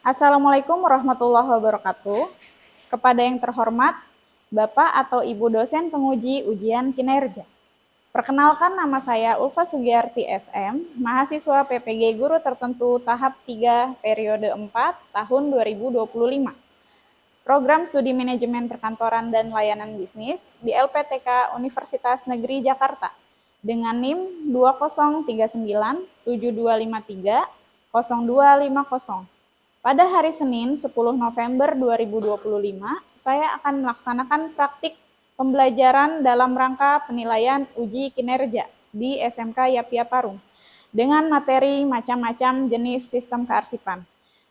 Assalamualaikum warahmatullahi wabarakatuh. Kepada yang terhormat, Bapak atau Ibu dosen penguji ujian kinerja. Perkenalkan, nama saya Ulfa Sugiyarti SM, mahasiswa PPG Guru Tertentu tahap 3 periode 4 tahun 2025. Program Studi Manajemen Perkantoran dan Layanan Bisnis di LPTK Universitas Negeri Jakarta dengan NIM 203972530250. Pada hari Senin 10 November 2025, saya akan melaksanakan praktik pembelajaran dalam rangka penilaian uji kinerja di SMK Yapia Parung dengan materi macam-macam jenis sistem kearsipan.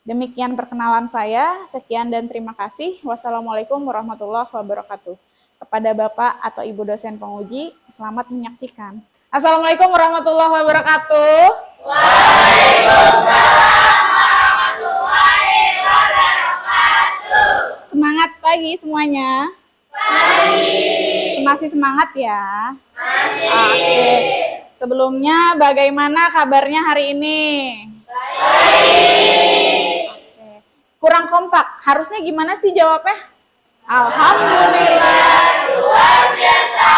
Demikian perkenalan saya, sekian dan terima kasih. Wassalamualaikum warahmatullahi wabarakatuh. Kepada Bapak atau Ibu dosen penguji, selamat menyaksikan. Assalamualaikum warahmatullahi wabarakatuh. Waalaikumsalam. Semangat pagi semuanya. Pagi. Masih semangat ya? Masih. Oke. Sebelumnya bagaimana kabarnya hari ini? Baik. Oke. Kurang kompak. Harusnya gimana sih jawabnya? Alhamdulillah. Luar biasa.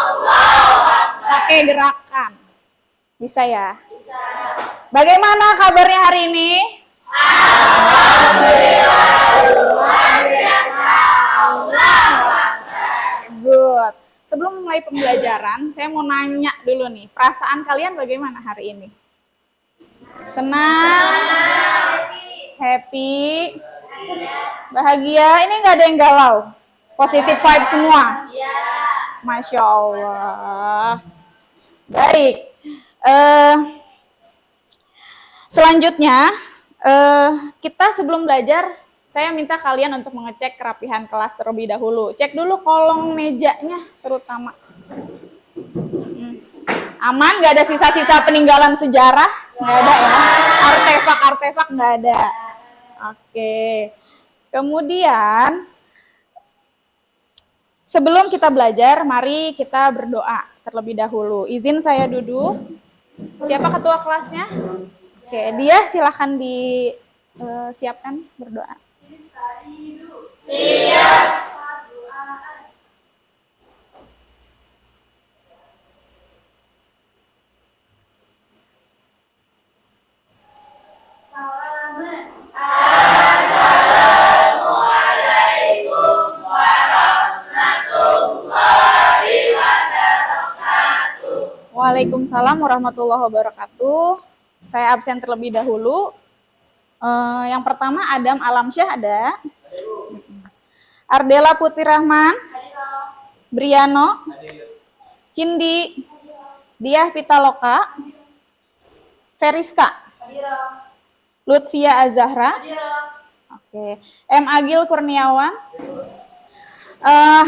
Allah. Pakai gerakan. Bisa ya? Bisa. Bagaimana kabarnya hari ini? Alhamdulillah. Luar biasa. Allah. Good. Sebelum mulai pembelajaran, saya mau nanya dulu nih, perasaan kalian bagaimana hari ini? Senang? Happy? Bahagia? Ini nggak ada yang galau? Positive vibe semua? Masya Allah. Baik. Selanjutnya, kita sebelum belajar, saya minta kalian untuk mengecek kerapihan kelas terlebih dahulu. Cek dulu kolong mejanya terutama. Aman, nggak ada sisa-sisa peninggalan sejarah? Nggak ada ya? Artefak-artefak nggak ada. Oke. Kemudian, sebelum kita belajar, mari kita berdoa terlebih dahulu. Izin saya duduk. Siapa ketua kelasnya? Oke, dia silahkan disiapkan berdoa. Siap. Assalamualaikum warahmatullahi wabarakatuh. Waalaikumsalam warahmatullahi wabarakatuh. Saya absen terlebih dahulu. Yang pertama Adam Alamsyah ada. Ardela Putri Rahman. Briano. Cindi. Diah Pitaloka. Feriska. Lutfia Azahra. Oke. M. Agil Kurniawan.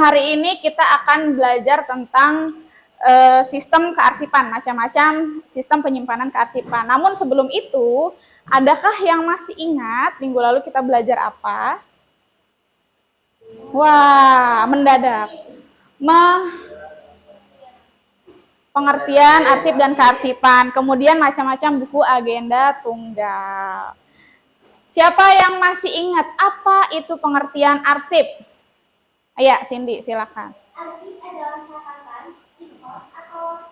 Hari ini kita akan belajar tentang sistem kearsipan, macam-macam sistem penyimpanan kearsipan. Namun sebelum itu, adakah yang masih ingat minggu lalu kita belajar apa? Wah, mendadak. Pengertian arsip dan kearsipan, kemudian macam-macam buku agenda tunggal. Siapa yang masih ingat apa itu pengertian arsip? Ayo, Cindy, silakan. Arsip adalah catatan, atau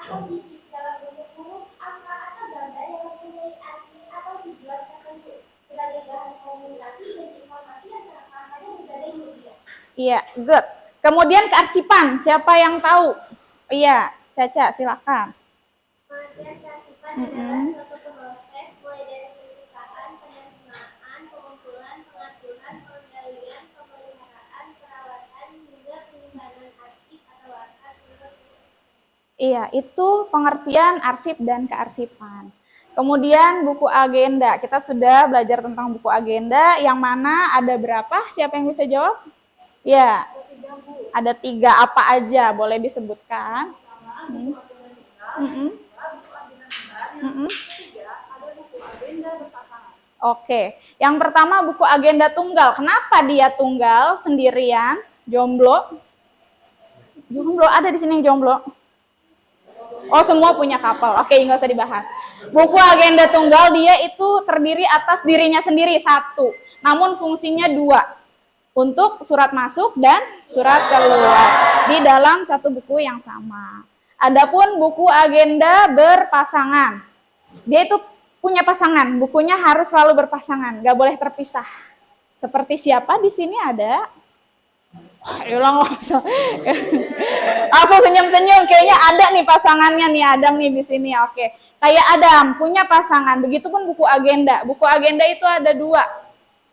atau bibit dalam bentuk huruf, angka atau gambar yang mempunyai arti atau tujuan tertentu sebagai bahan komunikasi dan informasi yang terekam pada berbagai media. Iya, good. Kemudian kearsipan, siapa yang tahu? Iya, Caca, silakan. Pengertian kearsipan adalah suatu proses mulai dari penciptaan, penerimaan, pengumpulan, pengaturan, pengendalian, pemeliharaan, perawatan, hingga penyimpanan arsip atau archive menurut sistem. Iya, itu pengertian arsip dan kearsipan. Kemudian buku agenda, kita sudah belajar tentang buku agenda, yang mana ada berapa? Siapa yang bisa jawab? Ya, ada 3, apa aja? Boleh disebutkan? Oke, yang pertama buku agenda tunggal. Kenapa dia tunggal, sendirian, jomblo? Jomblo, ada di sini yang jomblo? Oh, semua punya couple. Oke, nggak usah dibahas. Buku agenda tunggal dia itu terdiri atas dirinya sendiri satu, namun fungsinya dua, untuk surat masuk dan surat keluar di dalam satu buku yang sama. Adapun buku agenda berpasangan, dia itu punya pasangan, bukunya harus selalu berpasangan, nggak boleh terpisah. Seperti siapa di sini ada? Langsung senyum-senyum, kayaknya ada nih pasangannya nih, Adam nih di sini. Oke, kayak Adam punya pasangan. Begitupun buku agenda. Buku agenda itu ada dua.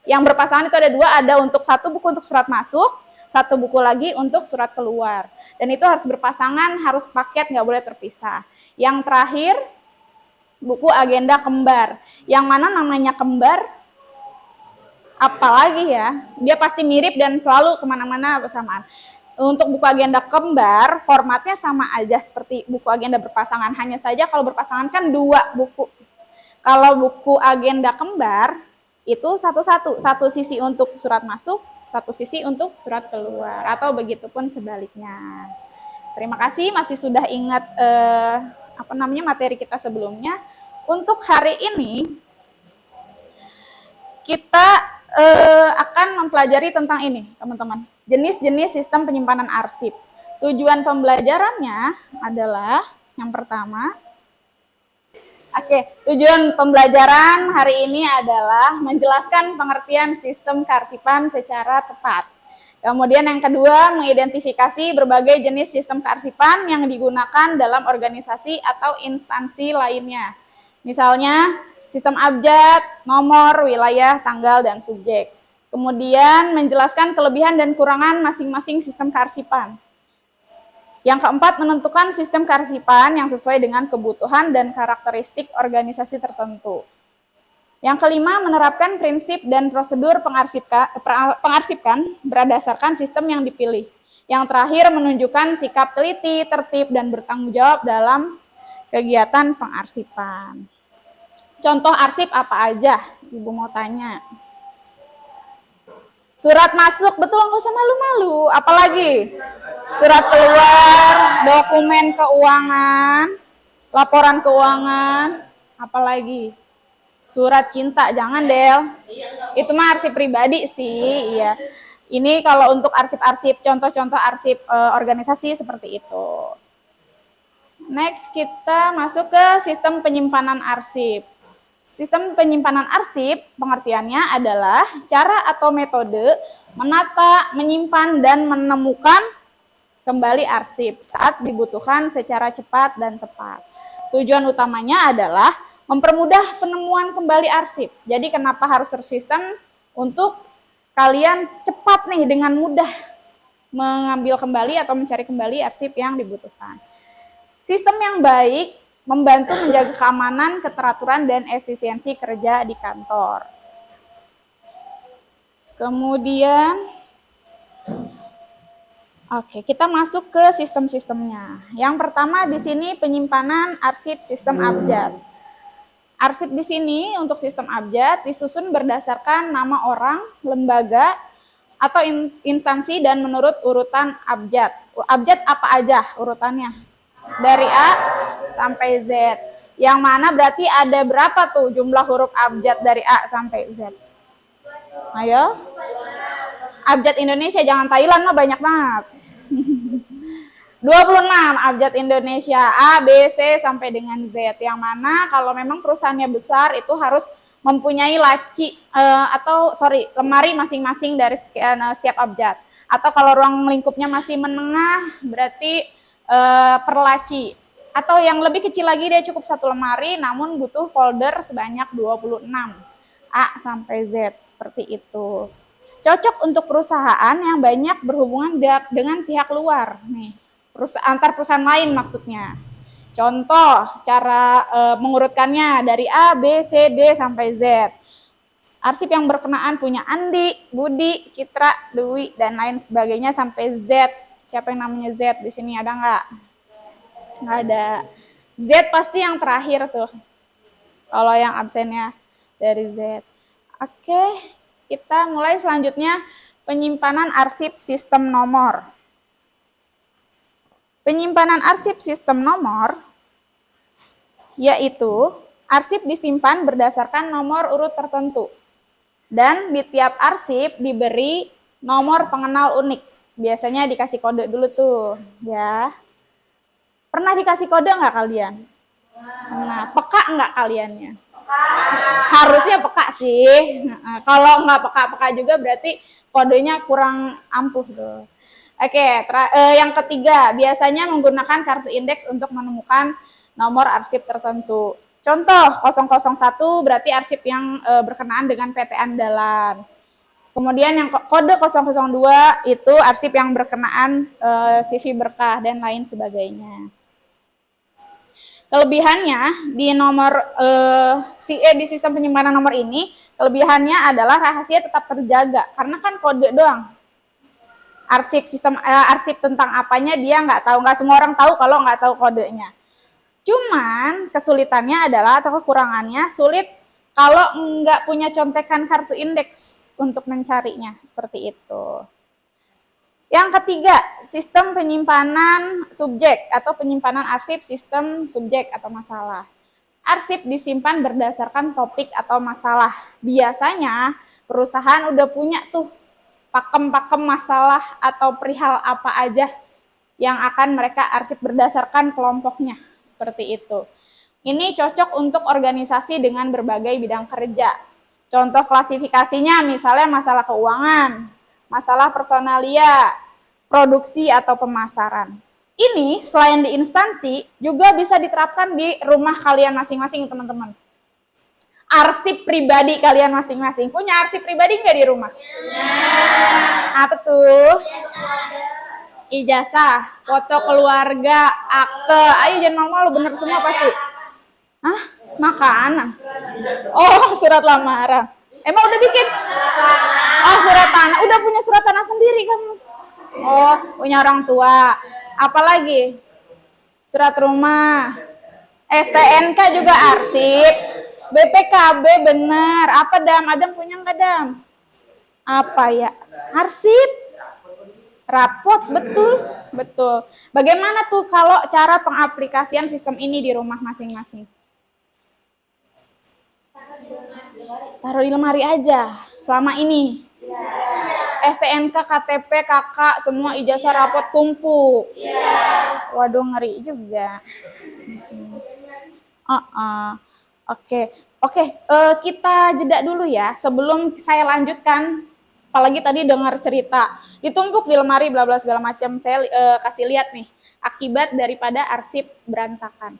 Yang berpasangan itu ada dua, ada untuk satu buku untuk surat masuk, satu buku lagi untuk surat keluar. Dan itu harus berpasangan, harus paket, nggak boleh terpisah. Yang terakhir, buku agenda kembar. Yang mana namanya kembar, apalagi ya, dia pasti mirip dan selalu kemana-mana bersamaan. Untuk buku agenda kembar, formatnya sama aja seperti buku agenda berpasangan. Hanya saja kalau berpasangan kan dua buku. Kalau buku agenda kembar, itu satu-satu. Satu sisi untuk surat masuk, satu sisi untuk surat keluar. Atau begitupun sebaliknya. Terima kasih masih sudah ingat materi kita sebelumnya. Untuk hari ini, kita akan mempelajari tentang ini, teman-teman. Jenis-jenis sistem penyimpanan arsip. Tujuan pembelajarannya adalah yang pertama. Tujuan pembelajaran hari ini adalah menjelaskan pengertian sistem kearsipan secara tepat. Kemudian yang kedua, mengidentifikasi berbagai jenis sistem kearsipan yang digunakan dalam organisasi atau instansi lainnya. Misalnya, sistem abjad, nomor, wilayah, tanggal, dan subjek. Kemudian menjelaskan kelebihan dan kurangan masing-masing sistem kearsipan. Yang keempat, menentukan sistem kearsipan yang sesuai dengan kebutuhan dan karakteristik organisasi tertentu. Yang kelima, menerapkan prinsip dan prosedur pengarsipkan berdasarkan sistem yang dipilih. Yang terakhir, menunjukkan sikap teliti, tertib, dan bertanggung jawab dalam kegiatan pengarsipan. Contoh arsip apa aja? Ibu mau tanya. Surat masuk, betul, nggak usah malu-malu. Apalagi? Surat keluar, dokumen keuangan, laporan keuangan, apalagi? Surat cinta, jangan Del. Itu mah arsip pribadi sih, iya. Ini kalau untuk arsip-arsip, contoh-contoh arsip organisasi seperti itu. Next, kita masuk ke sistem penyimpanan arsip. Sistem penyimpanan arsip pengertiannya adalah cara atau metode menata, menyimpan, dan menemukan kembali arsip saat dibutuhkan secara cepat dan tepat. Tujuan utamanya adalah mempermudah penemuan kembali arsip. Jadi kenapa harus tersistem? Untuk kalian cepat nih dengan mudah mengambil kembali atau mencari kembali arsip yang dibutuhkan. Sistem yang baik membantu menjaga keamanan, keteraturan, dan efisiensi kerja di kantor. Kemudian, kita masuk ke sistem-sistemnya. Yang pertama di sini penyimpanan arsip sistem abjad. Arsip di sini untuk sistem abjad disusun berdasarkan nama orang, lembaga, atau instansi dan menurut urutan abjad. Abjad apa aja urutannya? Dari A sampai Z. Yang mana berarti ada berapa tuh jumlah huruf abjad dari A sampai Z? Ayo. Abjad Indonesia, jangan Thailand mah banyak banget. 26 abjad Indonesia, A, B, C sampai dengan Z. Yang mana kalau memang perusahaannya besar itu harus mempunyai lemari masing-masing dari setiap abjad. Atau kalau ruang lingkupnya masih menengah berarti per laci. Atau yang lebih kecil lagi dia cukup satu lemari namun butuh folder sebanyak 26. A sampai Z seperti itu. Cocok untuk perusahaan yang banyak berhubungan dengan pihak luar nih. Antar perusahaan lain maksudnya. Contoh cara mengurutkannya dari A, B, C, D sampai Z. Arsip yang berkenaan punya Andi, Budi, Citra, Dewi, dan lain sebagainya sampai Z. Siapa yang namanya Z di sini, ada nggak? Nggak ada. Z pasti yang terakhir tuh. Kalau yang absennya dari Z. Oke, kita mulai selanjutnya penyimpanan arsip sistem nomor. Penyimpanan arsip sistem nomor yaitu arsip disimpan berdasarkan nomor urut tertentu. Dan di tiap arsip diberi nomor pengenal unik. Biasanya dikasih kode dulu tuh, ya. Pernah dikasih kode nggak kalian? Nah, peka nggak kaliannya? Harusnya peka sih. Kalau nggak peka-peka juga berarti kodenya kurang ampuh tuh. Oke, yang ketiga, biasanya menggunakan kartu indeks untuk menemukan nomor arsip tertentu. Contoh, 001 berarti arsip yang berkenaan dengan PT Andalan. Kemudian yang kode 002 itu arsip yang berkenaan CV berkah dan lain sebagainya. Kelebihannya di di sistem penyimpanan nomor ini, kelebihannya adalah rahasia tetap terjaga karena kan kode doang. Arsip tentang apanya dia nggak tahu, nggak semua orang tahu kalau nggak tahu kodenya. Cuman kesulitannya adalah atau kekurangannya sulit kalau nggak punya contekan kartu indeks untuk mencarinya, seperti itu. Yang ketiga, sistem penyimpanan subjek atau penyimpanan arsip sistem subjek atau masalah. Arsip disimpan berdasarkan topik atau masalah. Biasanya perusahaan udah punya tuh pakem-pakem masalah atau perihal apa aja yang akan mereka arsip berdasarkan kelompoknya. Seperti itu. Ini cocok untuk organisasi dengan berbagai bidang kerja. Contoh klasifikasinya misalnya masalah keuangan, masalah personalia, produksi atau pemasaran. Ini selain di instansi juga bisa diterapkan di rumah kalian masing-masing, teman-teman. Arsip pribadi kalian masing-masing. Punya arsip pribadi nggak di rumah? Ya. Apa tuh? Ijazah, foto keluarga, akte. Ayo jangan malu-malu, bener semua pasti. Hah? Makanan? Oh, surat lamaran. Emang udah bikin? Oh, surat tanah. Udah punya surat tanah sendiri kamu? Oh, punya orang tua. Apalagi? Surat rumah. STNK juga arsip. BPKB bener. Apa Dam? Adam punya nggak Dam? Apa ya? Arsip. Rapot, betul. Bagaimana tuh kalau cara pengaplikasian sistem ini di rumah masing-masing? Taruh di lemari aja selama ini. STNK, KTP, kakak, semua ijazah rapot tumpuk. Waduh, ngeri juga. Oke, kita jeda dulu ya sebelum saya lanjutkan. Apalagi tadi dengar cerita ditumpuk di lemari bla bla segala macam. Saya kasih lihat nih akibat daripada arsip berantakan.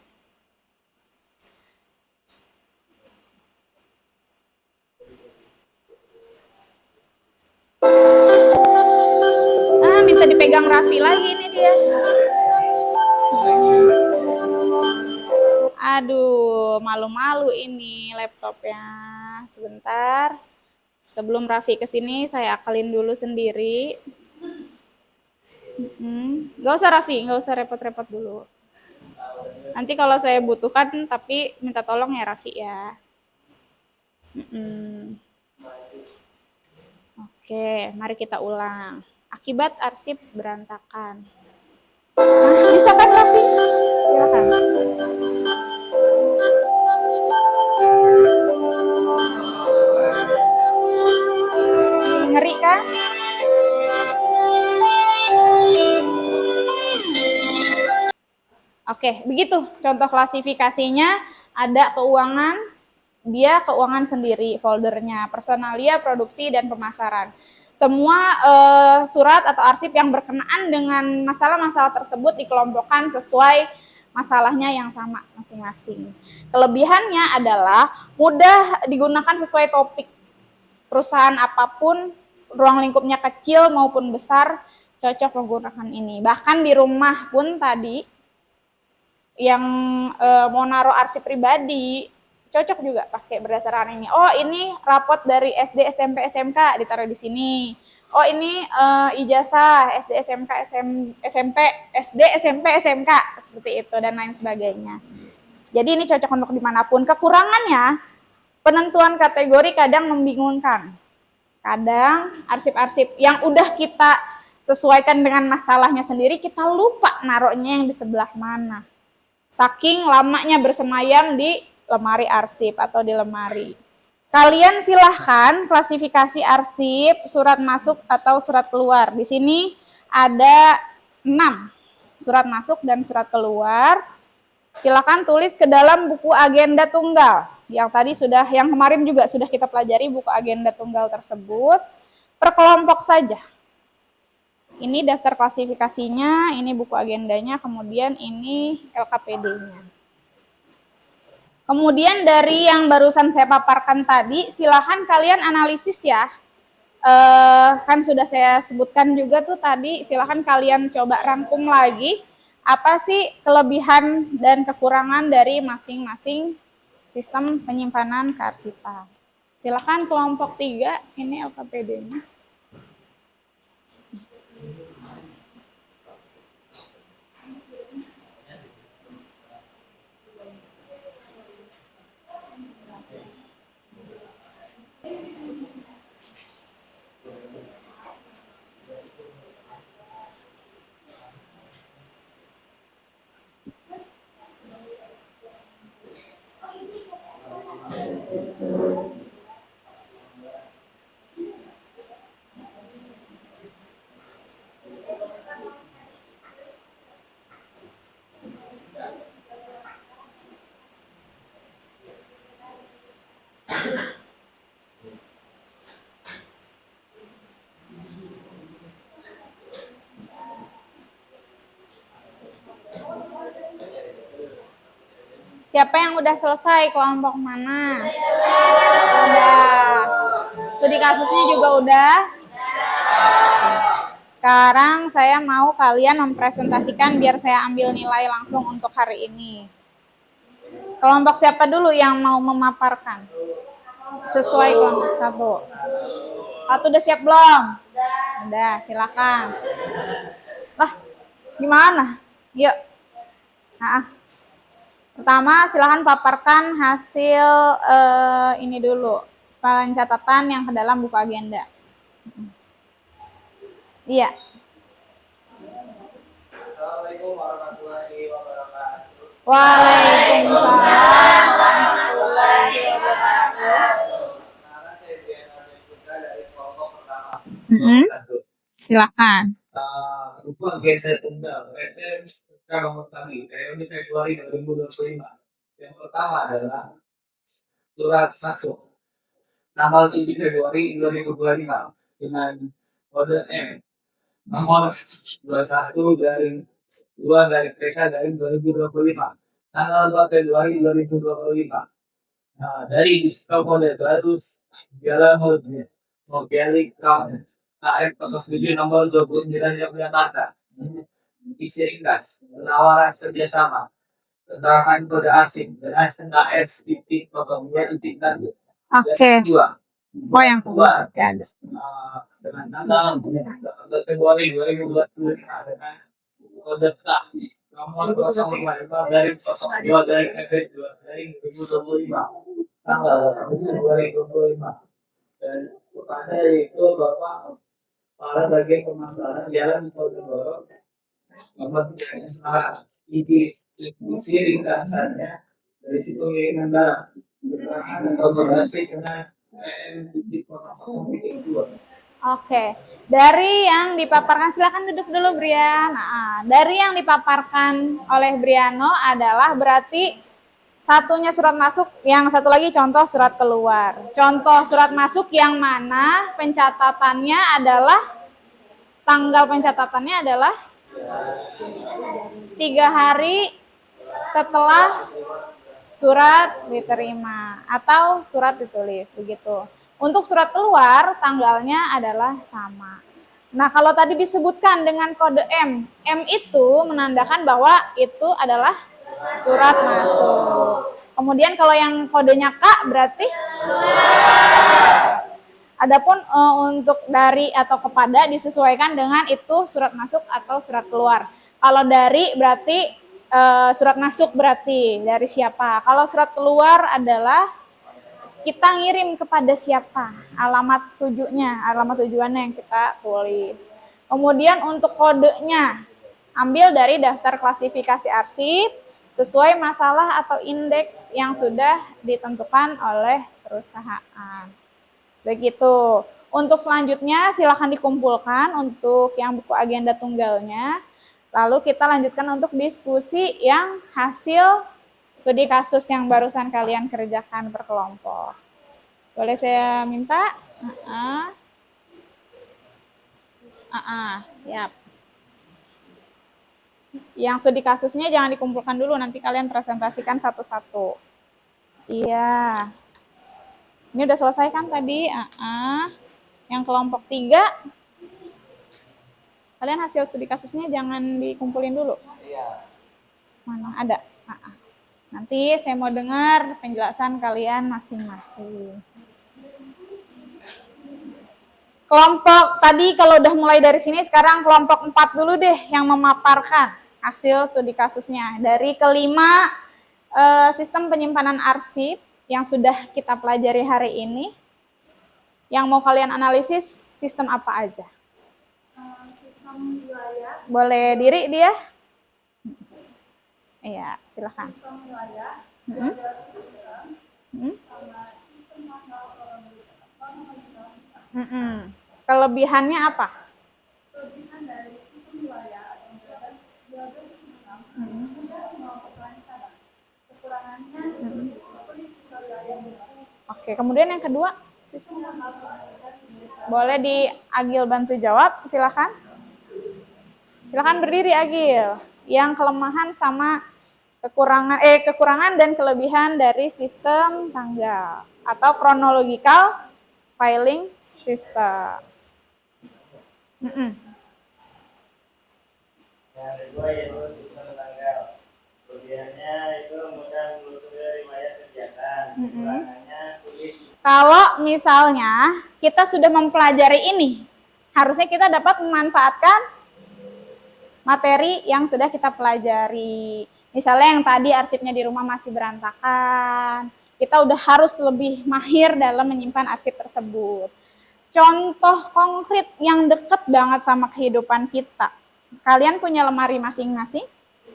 Minta dipegang Raffi lagi ini dia. Aduh, malu-malu ini laptopnya. Sebentar. Sebelum Raffi kesini, saya akalin dulu sendiri. Gak usah Raffi, gak usah repot-repot dulu. Nanti kalau saya butuhkan, tapi minta tolong ya Raffi ya. Oke, mari kita ulang. Akibat arsip berantakan. Bisa kan Raffi? Silakan. Ngeri kan? Oke, begitu contoh klasifikasinya. Ada keuangan, dia keuangan sendiri, foldernya, personalia, produksi, dan pemasaran. Semua surat atau arsip yang berkenaan dengan masalah-masalah tersebut dikelompokkan sesuai masalahnya yang sama masing-masing. Kelebihannya adalah mudah digunakan sesuai topik. Perusahaan apapun, ruang lingkupnya kecil maupun besar, cocok menggunakan ini. Bahkan di rumah pun tadi, yang mau naruh arsip pribadi, cocok juga pakai berdasarkan ini. Oh, ini rapot dari SD, SMP, SMK ditaruh di sini. Oh, ini ijazah SD, SMK, SMP, SD, SMP, SMK seperti itu dan lain sebagainya. Jadi ini cocok untuk dimanapun. Kekurangannya, penentuan kategori kadang membingungkan. Kadang arsip-arsip yang udah kita sesuaikan dengan masalahnya sendiri, kita lupa naruhnya yang di sebelah mana. saking lamanya bersemayam di lemari arsip atau di lemari. Kalian silahkan klasifikasi arsip, surat masuk atau surat keluar. Di sini ada 6 surat masuk dan surat keluar. Silahkan tulis ke dalam buku agenda tunggal. Yang kemarin juga sudah kita pelajari buku agenda tunggal tersebut. Per kelompok saja. Ini daftar klasifikasinya, ini buku agendanya, kemudian ini LKPD-nya. Kemudian dari yang barusan saya paparkan tadi, silahkan kalian analisis ya. Kan sudah saya sebutkan juga tuh tadi, silahkan kalian coba rangkum lagi. Apa sih kelebihan dan kekurangan dari masing-masing sistem penyimpanan kearsipan. Silahkan kelompok 3, ini LKPD-nya. Siapa yang udah selesai? Kelompok mana? Udah. Studi kasusnya juga udah. Sekarang saya mau kalian mempresentasikan biar saya ambil nilai langsung untuk hari ini. Kelompok siapa dulu yang mau memaparkan? Sesuai kelompok 1. 1 udah siap belum? Udah, silakan. Lah, gimana? Yuk. Nah, pertama, silahkan paparkan hasil ini dulu, pencatatan yang ke dalam buku agenda. Iya. Assalamualaikum warahmatullahi wabarakatuh. Waalaikumsalam warahmatullahi wabarakatuh. Perkenalkan, saya Briana Putra dari kelompok pertama. Silakan. Buku agenda tunggal, referensi nomor kami, periode Februari 2025. Yang pertama adalah surat masuk tanggal 7 Februari 2025 dengan kode M nomor 21 dari 2 dari PK dari 2025 tanggal 4 Februari 2025. Nah, dari kode terus jalan Mobilik Count KF 07 nomor 29 yang menyatakan isi ringkas penawaran kerjasama keterangan kode asing dan SNKS titik pokoknya titik tadi. Oke. Oh, yang kedua dengan tanggal 4 Februari 2025 dengan kode K nomor 05 dari 02 dari FF2 dari 2025 tanggal 2025 dan kepada itu Bapak para bagian pemasaran jalan Ponorogo isi ringkasannya dari situ Nanda kolaborasi dengan Oke, dari yang dipaparkan, silakan duduk dulu Brian. Nah, dari yang dipaparkan oleh Briano adalah berarti satunya surat masuk, yang satu lagi contoh surat keluar. Contoh surat masuk yang mana pencatatannya adalah, tanggal pencatatannya adalah 3 hari setelah surat diterima atau surat ditulis, begitu. Untuk surat keluar, tanggalnya adalah sama. Nah, kalau tadi disebutkan dengan kode M, M itu menandakan bahwa itu adalah surat masuk. Kemudian kalau yang kodenya K berarti, adapun untuk dari atau kepada disesuaikan dengan itu surat masuk atau surat keluar. Kalau dari berarti surat masuk berarti dari siapa. Kalau surat keluar adalah kita ngirim kepada siapa, alamat tujuannya yang kita tulis. Kemudian untuk kodenya, ambil dari daftar klasifikasi arsip, sesuai masalah atau indeks yang sudah ditentukan oleh perusahaan. Begitu. Untuk selanjutnya silakan dikumpulkan untuk yang buku agenda tunggalnya. Lalu kita lanjutkan untuk diskusi yang hasil studi kasus yang barusan kalian kerjakan berkelompok. Boleh saya minta? Siap. Yang studi kasusnya jangan dikumpulkan dulu, nanti kalian presentasikan satu-satu. Iya. Ini udah selesai kan tadi? Yang kelompok 3, kalian hasil studi kasusnya jangan dikumpulin dulu. Iya. Mana ada? Nanti saya mau dengar penjelasan kalian masing-masing. Kelompok tadi kalau udah mulai dari sini, sekarang kelompok 4 dulu deh yang memaparkan hasil studi kasusnya. Dari kelima sistem penyimpanan arsip yang sudah kita pelajari hari ini, yang mau kalian analisis sistem apa aja? Sistem wilayah. Boleh diri dia? Iya, silakan. Sistem wilayah. Kelebihannya apa? Kelebihan dari sistem wilayah adalah kekurangannya sulit wilayah. Oke, kemudian yang kedua, sistem. Boleh di Agil bantu jawab, silakan. Silakan berdiri Agil. Yang kelemahan sama kekurangan dan kelebihan dari sistem tanggal atau chronological filing system. Yang kedua yaitu sistem tanggal. Kelebihannya itu mudah menelusuri riwayat kegiatan. Kekurangannya sulit. Kalau misalnya kita sudah mempelajari ini, harusnya kita dapat memanfaatkan materi yang sudah kita pelajari. Misalnya yang tadi arsipnya di rumah masih berantakan, kita udah harus lebih mahir dalam menyimpan arsip tersebut. Contoh konkret yang deket banget sama kehidupan kita. Kalian punya lemari masing-masing?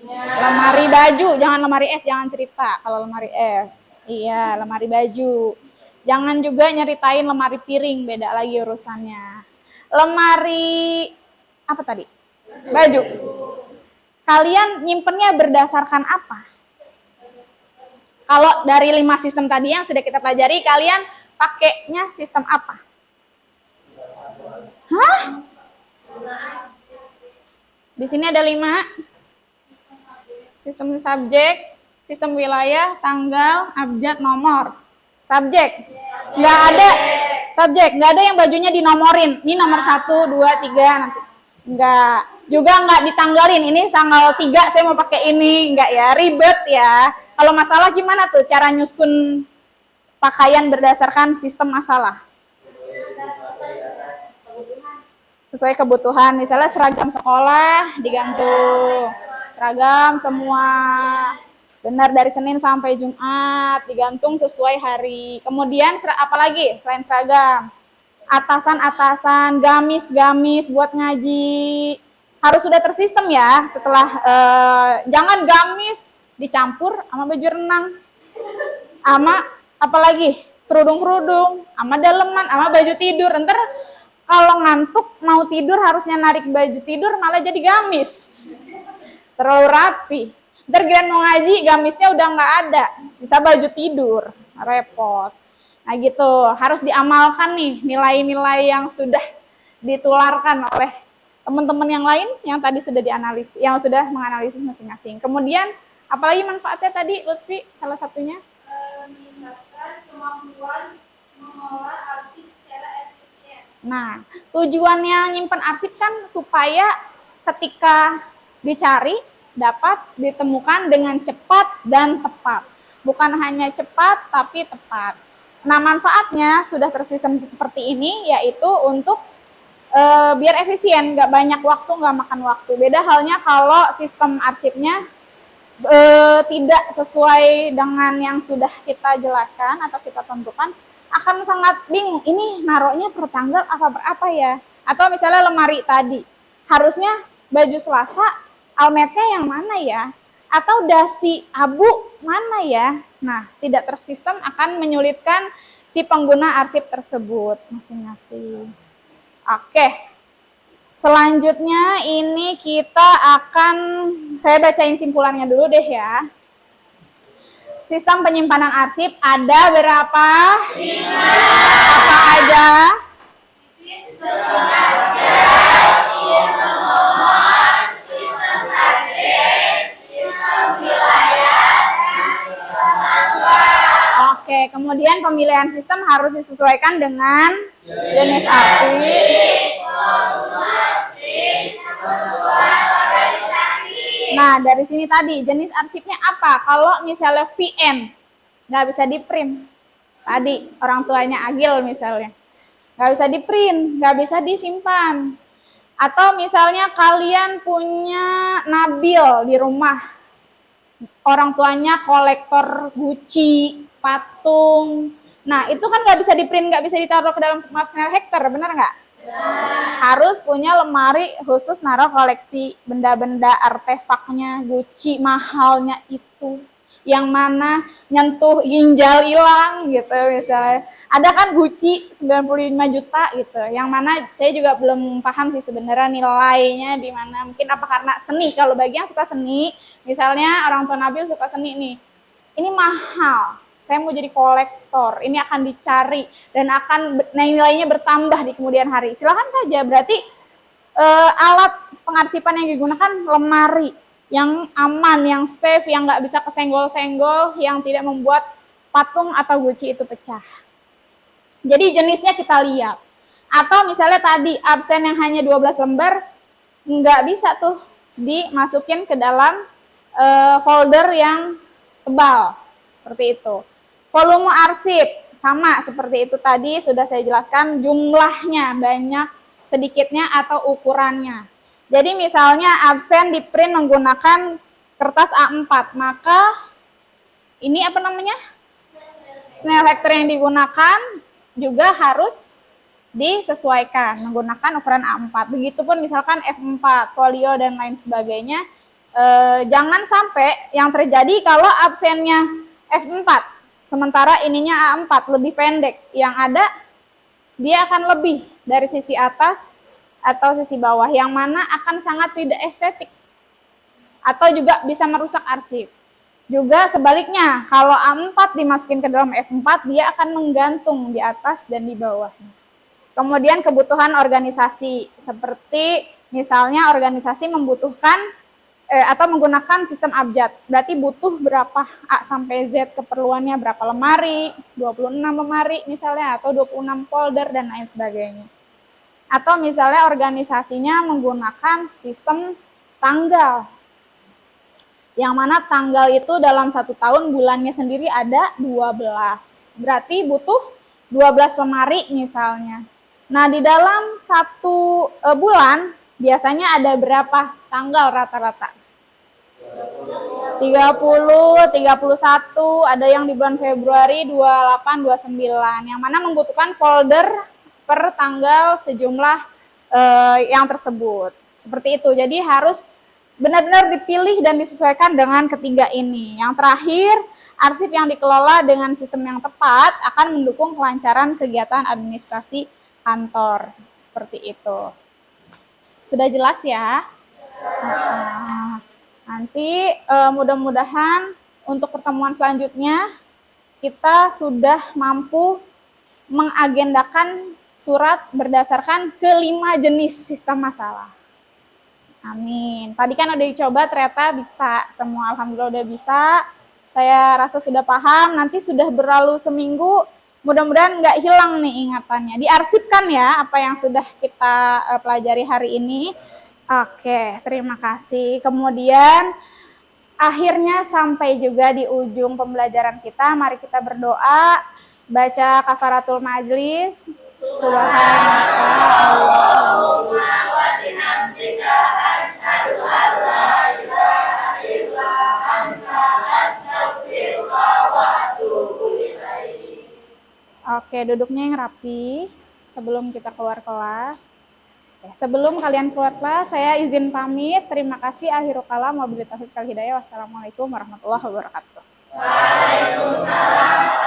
Ya. Lemari baju, jangan lemari es, jangan cerita kalau lemari es. Iya, lemari baju. Jangan juga nyeritain lemari piring, beda lagi urusannya. Lemari apa tadi? Baju. Kalian nyimpennya berdasarkan apa? Kalau dari 5 sistem tadi yang sudah kita pelajari, kalian pakainya sistem apa? Hah? Di sini ada 5. Sistem subjek, sistem wilayah, tanggal, abjad, nomor. Subjek. Nggak ada. Subjek. Nggak ada yang bajunya dinomorin. Ini nomor 1, 2, 3 nanti. Nggak. Juga nggak ditanggalin. Ini tanggal 3 saya mau pakai ini. Nggak ya. Ribet ya. Kalau masalah gimana tuh cara nyusun pakaian berdasarkan sistem masalah? Sesuai kebutuhan. Misalnya seragam sekolah digantung. Seragam semua. Benar dari Senin sampai Jumat, digantung sesuai hari. Kemudian apalagi selain seragam? Atasan-atasan, gamis-gamis buat ngaji. Harus sudah tersistem ya setelah, jangan gamis dicampur sama baju renang. Sama apalagi? Kerudung-kerudung, sama daleman, sama baju tidur. Ntar kalau ngantuk mau tidur harusnya narik baju tidur malah jadi gamis. Terlalu rapi. Ntar giliran mau ngaji, gamisnya udah nggak ada. Sisa baju tidur. Repot. Nah gitu, harus diamalkan nih nilai-nilai yang sudah ditularkan oleh teman-teman yang lain yang tadi sudah dianalisis, yang sudah menganalisis masing-masing. Kemudian, apalagi manfaatnya tadi, Lutfi, salah satunya? Meningkatkan kemampuan mengolah arsip secara efisien. Nah, tujuannya nyimpen arsip kan supaya ketika dicari, dapat ditemukan dengan cepat dan tepat. Bukan hanya cepat, tapi tepat. Nah, manfaatnya sudah tersistem seperti ini, yaitu untuk biar efisien, nggak banyak waktu, nggak makan waktu. Beda halnya kalau sistem arsipnya tidak sesuai dengan yang sudah kita jelaskan atau kita tentukan, akan sangat bingung, ini naruhnya per tanggal apa berapa ya? Atau misalnya lemari tadi, harusnya baju Selasa, almetnya yang mana ya? atau dasi abu mana ya? Nah, tidak tersistem akan menyulitkan si pengguna arsip tersebut masing-masing. Oke. Selanjutnya ini kita akan, saya bacain simpulannya dulu deh ya. Sistem penyimpanan arsip ada berapa? 5. Apa aja? Sistem kerja, sistem nomor, sistem satelit, sistem wilayah, dan sistem angka. Oke, kemudian pemilihan sistem harus disesuaikan dengan jenis arsip. Nah, dari sini tadi, jenis arsipnya apa? Kalau misalnya VN, nggak bisa di-print. Tadi, orang tuanya Agil misalnya. Nggak bisa di-print, nggak bisa disimpan. Atau misalnya kalian punya Nabil di rumah. Orang tuanya kolektor Gucci, patung. Nah, itu kan nggak bisa di-print, nggak bisa ditaruh ke dalam Snell Hector, bener nggak? Harus punya lemari khusus naruh koleksi benda-benda artefaknya Gucci mahalnya itu, yang mana nyentuh ginjal hilang gitu misalnya. Ada kan Gucci 95 juta gitu, yang mana saya juga belum paham sih sebenarnya nilainya di mana. Mungkin apa karena seni, kalau bagi yang suka seni, misalnya orang tua Nabil suka seni nih, ini mahal, saya mau jadi kolektor, ini akan dicari dan akan nilainya bertambah di kemudian hari. Silakan saja, berarti alat pengarsipan yang digunakan lemari yang aman, yang safe, yang nggak bisa kesenggol-senggol, yang tidak membuat patung atau Gucci itu pecah. Jadi jenisnya kita lihat. Atau misalnya tadi absen yang hanya 12 lembar, nggak bisa tuh dimasukin ke dalam folder yang tebal. Seperti itu. Volume arsip sama seperti itu tadi sudah saya jelaskan, jumlahnya banyak sedikitnya atau ukurannya. Jadi misalnya absen di print menggunakan kertas A4, maka ini apa namanya? Snell Hector yang digunakan juga harus disesuaikan menggunakan ukuran A4. Begitupun misalkan F4, folio dan lain sebagainya. Jangan sampai yang terjadi kalau absennya F4, sementara ininya A4 lebih pendek, yang ada dia akan lebih dari sisi atas atau sisi bawah, yang mana akan sangat tidak estetik atau juga bisa merusak arsip. Juga sebaliknya, kalau A4 dimasukin ke dalam F4, dia akan menggantung di atas dan di bawahnya. Kemudian kebutuhan organisasi, seperti misalnya organisasi membutuhkan atau menggunakan sistem abjad, berarti butuh berapa A sampai Z keperluannya, berapa lemari, 26 lemari misalnya, atau 26 folder dan lain sebagainya. Atau misalnya organisasinya menggunakan sistem tanggal, yang mana tanggal itu dalam 1 tahun bulannya sendiri ada 12, berarti butuh 12 lemari misalnya. Nah, di dalam 1 bulan biasanya ada berapa tanggal rata-rata? 30, 31, ada yang di bulan Februari 28, 29, yang mana membutuhkan folder per tanggal sejumlah yang tersebut. Seperti itu, jadi harus benar-benar dipilih dan disesuaikan dengan ketiga ini. Yang terakhir, arsip yang dikelola dengan sistem yang tepat akan mendukung kelancaran kegiatan administrasi kantor. Seperti itu. Sudah jelas ya? Nanti mudah-mudahan untuk pertemuan selanjutnya kita sudah mampu mengagendakan surat berdasarkan ke-5 jenis sistem masalah. Amin. Tadi kan udah dicoba, ternyata bisa. Semua alhamdulillah udah bisa. Saya rasa sudah paham. Nanti sudah berlalu seminggu, mudah-mudahan nggak hilang nih ingatannya. Diarsipkan ya apa yang sudah kita pelajari hari ini. Oke, terima kasih. Kemudian akhirnya sampai juga di ujung pembelajaran kita. Mari kita berdoa, baca kafaratul majlis. Subhanaka Allahumma wa bihamdika asyhadu an la ilaha illa anta astaghfiruka wa atubu ilaik. Oke, duduknya yang rapi sebelum kita keluar kelas. Sebelum kalian keluar kelas, saya izin pamit. Terima kasih. Akhirul kalam. Wabillahi taufiq wal hidayah. Wassalamualaikum warahmatullahi wabarakatuh. Waalaikumsalam.